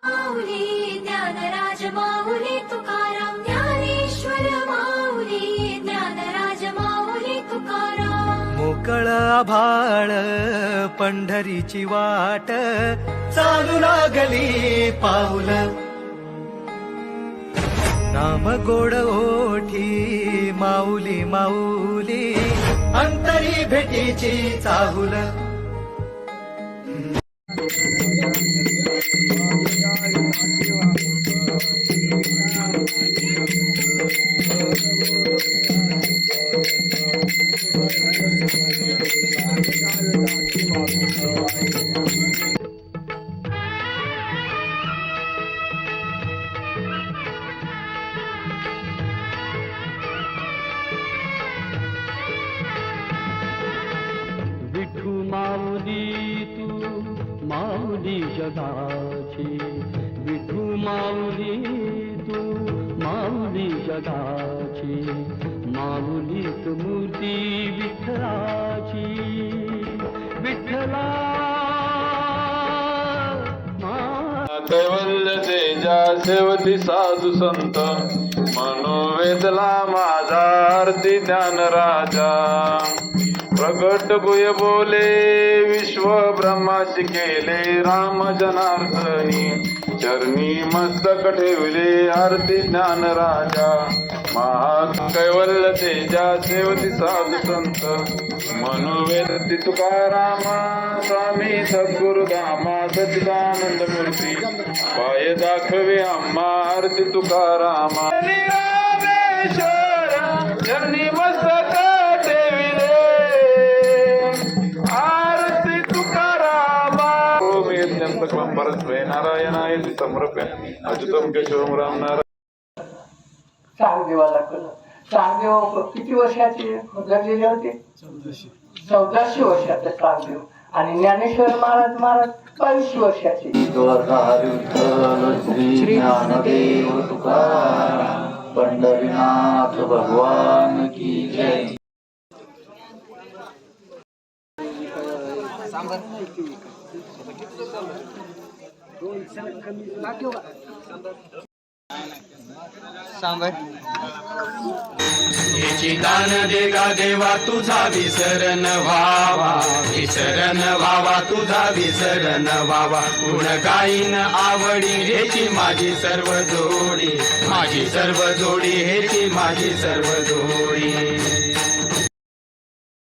माऊली ज्ञानराज माऊली तुकाराम ज्ञानेश्वर माऊली ज्ञानराज माऊली तुकाराम. मोकळ आभाळ पंढरीची वाट चालू लागली पाऊल. नाम गोड ओठी माऊली माऊली अंतरी भेटीची चाहुल. विठू माऊली तू माऊली जगाची, विठू माऊली तू माऊली जगाची, माऊलीत मूर्ती विठ्ठलाची. विठ्ठला कैवल्य तेजा सेवती साधू संत, मनोवेदला माझा आरती ज्ञान राजा. प्रगट गुय बोले विश्व ब्रह्माशी केले राम जनार्दनी, चरणी मस्तक ठेवले आरती ज्ञान राजा. महाकैवल्य तेजा सेवती साधू संत, मनोवेदती तुकाराम स्वामी सद्गुरु धामा सच्चिदानंद मूर्ती. पाय दाखवे आम्हा आरती तुकारामा. चरणी मस्तक ठेविले आरती तुकारामा. मी अत्यंत क्लंबरस्वे नारायणाय समर्प्य अच्युतम केशवम राम नारायण. चांगदेवाला केलं. चांगदेव किती वर्षाचे जगलेले होते? 1400 वर्षाचे चांगदेव. आणि ज्ञानेश्वर महाराज 22 वर्षाचे. श्री ज्ञानदेव तुकाराम पंढरीनाथ भगवान की जय. याची दान दे गा देवा तुझा विसरण व्हावा, विसरण व्हावा तुझा विसरण व्हावा. गुण गाईन आवडी हेची माझी सर्व जोडी, माझी सर्व जोडी हेची माझी सर्व जोडी.